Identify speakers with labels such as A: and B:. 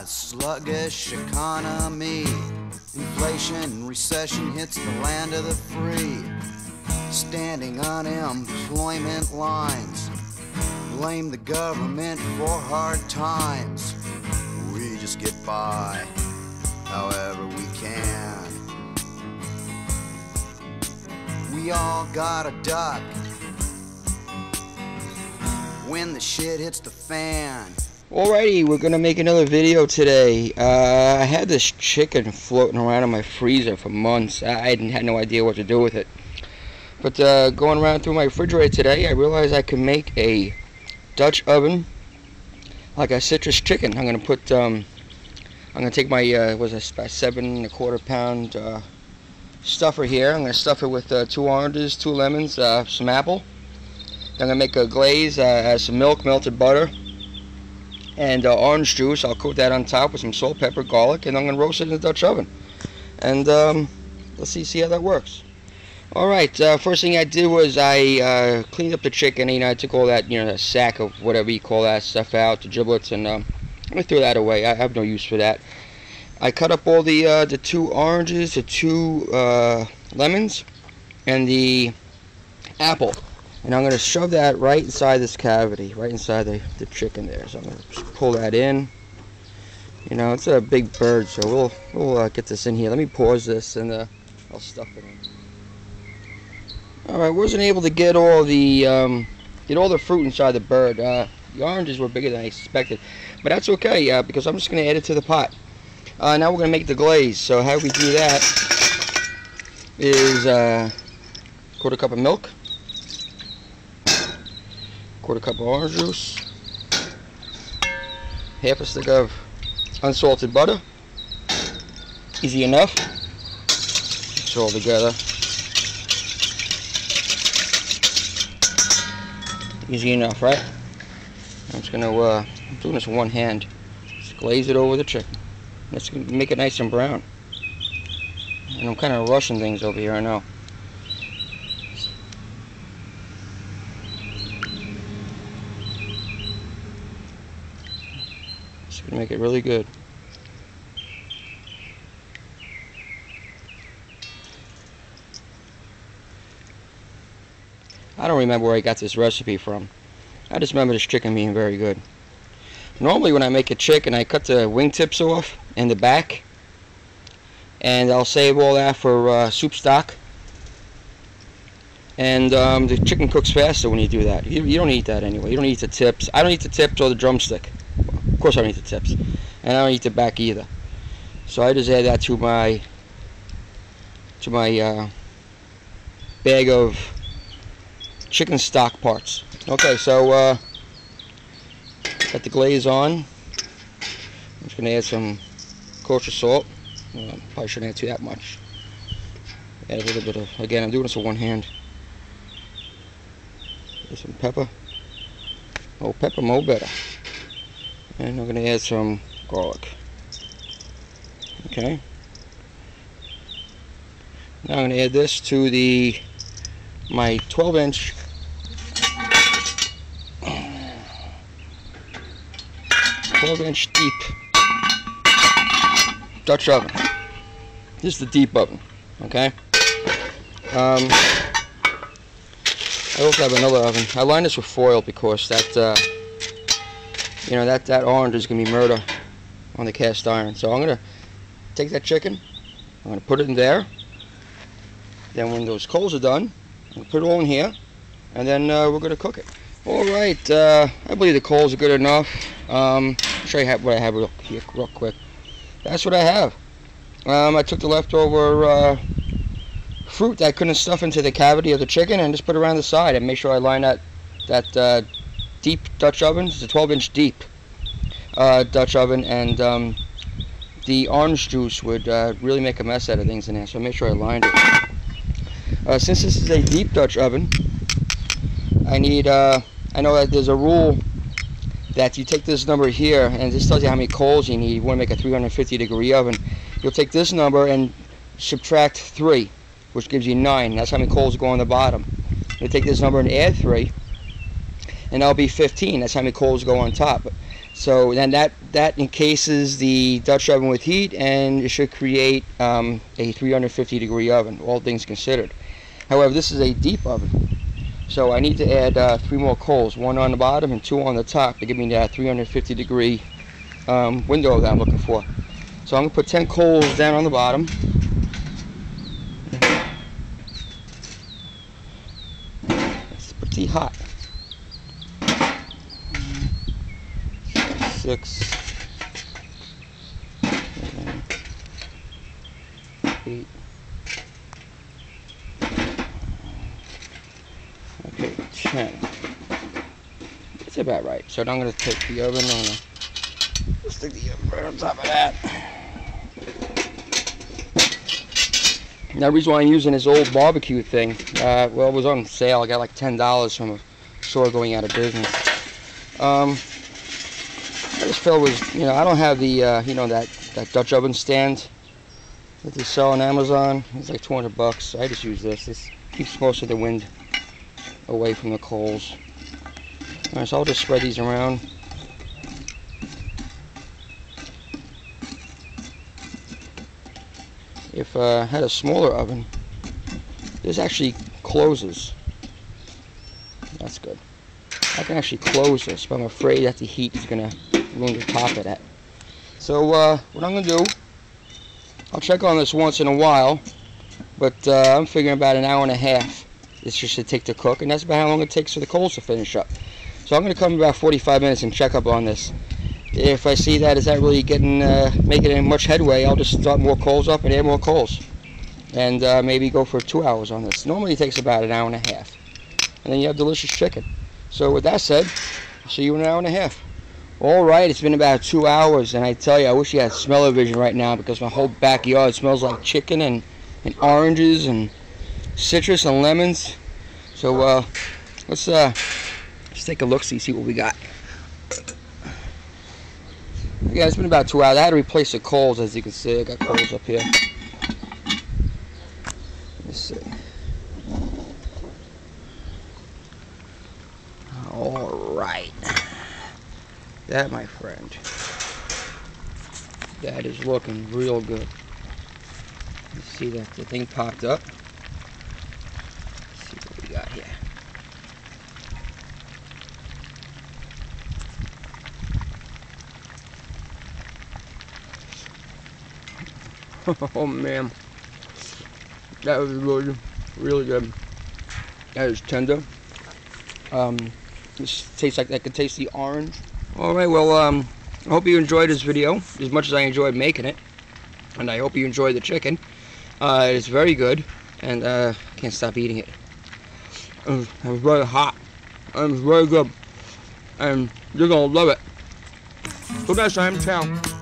A: sluggish economy. Inflation, recession hits the land of the free. Standing unemployment lines, blame the government for hard times. We just get by however we can. We all gotta duck when the shit hits the fan.
B: Alrighty, we're gonna make another video today. I had this chicken floating around in my freezer for months. I had no idea what to do with it. But going around through my refrigerator today, I realized I can make a Dutch oven, like a citrus chicken. I'm gonna put, I'm gonna take my about 7 1/4 pound stuffer here. I'm gonna stuff it with 2 oranges, 2 lemons, some apple. I'm gonna make a glaze, some milk, melted butter, and orange juice. I'll coat that on top with some salt, pepper, garlic, and I'm gonna roast it in the Dutch oven. And let's see how that works. Alright, first thing I did was I cleaned up the chicken. I took all that, that sack of whatever you call that stuff out, the giblets, and I threw that away. I have no use for that. I cut up all the 2 oranges, the 2 lemons, and the apple. And I'm going to shove that right inside this cavity, right inside the chicken there. So I'm going to pull that in. It's a big bird, so we'll get this in here. Let me pause this and I'll stuff it in. Alright, wasn't able to get all the fruit inside the bird. The oranges were bigger than I expected, but that's okay because I'm just going to add it to the pot. Now we're going to make the glaze. So how we do that is 1/4 cup of milk, 1/4 cup of orange juice, half a stick of unsalted butter. Easy enough. Mix it all together. Easy enough, right? I'm just gonna I'm doing this with one hand. Just glaze it over the chicken. Let's make it nice and brown. And I'm kind of rushing things over here, I know. Just gonna make it really good. I don't remember where I got this recipe from. I just remember this chicken being very good. Normally when I make a chicken, I cut the wingtips off and the back, and I'll save all that for soup stock. And the chicken cooks faster when you do that. You don't eat that anyway. You don't eat the tips. I don't eat the tips or the drumstick. Of course I don't eat the tips. And I don't eat the back either. So I just add that to my bag of chicken stock parts. Okay, so got the glaze on. I'm just gonna add some kosher salt. Probably shouldn't add too that much. Add a little bit of, again, I'm doing this with one hand. Add some pepper. Oh, pepper, more better. And I'm gonna add some garlic. Okay. Now I'm gonna add this to my 12-inch deep Dutch oven. This is the deep oven, okay? I also have another oven. I lined this with foil because that that orange is gonna be murder on the cast iron. So I'm gonna take that chicken, I'm gonna put it in there. Then when those coals are done, I'm gonna put it all in here, and then we're gonna cook it. All right, I believe the coals are good enough. I'll show you what I have real quick. That's what I have. I took the leftover fruit that I couldn't stuff into the cavity of the chicken and just put it around the side and make sure I line that deep Dutch oven. It's a 12-inch deep Dutch oven, and the orange juice would really make a mess out of things in there, so I made sure I lined it. Since this is a deep Dutch oven, I know that there's a rule that you take this number here, and this tells you how many coals you need. You want to make a 350-degree oven. You'll take this number and subtract 3, which gives you 9. That's how many coals go on the bottom. You take this number and add 3, and that'll be 15. That's how many coals go on top. So then that encases the Dutch oven with heat, and it should create a 350 degree oven, all things considered. However, this is a deep oven, so I need to add 3 more coals, 1 on the bottom and 2 on the top, to give me that 350 degree window that I'm looking for. So I'm going to put 10 coals down on the bottom. It's pretty hot. 6, 7, 8. Okay, 10. It's about right. So now I'm going to take the oven on. Stick the oven right on top of that. Now, the reason why I'm using this old barbecue thing, well, it was on sale. I got like $10 from a store going out of business. I just felt was, I don't have the, that Dutch oven stand that they sell on Amazon. It's like $200. So I just use this. This keeps most of the wind away from the coals. Alright, so I'll just spread these around. If I had a smaller oven, this actually closes. That's good. I can actually close this, but I'm afraid that the heat is going to ruin the top of that. So what I'm going to do, I'll check on this once in a while, but I'm figuring about an hour and a half it's just to take to cook, and that's about how long it takes for the coals to finish up. So I'm going to come in about 45 minutes and check up on this. If I see that it's not really making any much headway, I'll just start more coals up and add more coals, and maybe go for 2 hours on this. Normally it takes about an hour and a half, and then you have delicious chicken. So with that said, I'll see you in an hour and a half. Alright, it's been about 2 hours, and I tell you, I wish you had smell-o-vision right now, because my whole backyard smells like chicken and oranges and citrus and lemons. So let's take a look, see what we got. Yeah, it's been about 2 hours. I had to replace the coals, as you can see. I got coals up here. Let's see. Alright. That, my friend, that is looking real good. You see that the thing popped up. Let's see what we got here. Oh man, that was really good. That is tender. This tastes like I could taste the orange. Alright, well, I hope you enjoyed this video as much as I enjoyed making it, and I hope you enjoyed the chicken. It's very good, and I can't stop eating it. It's very hot, and it's very good, and you're gonna love it. Till next time, ciao.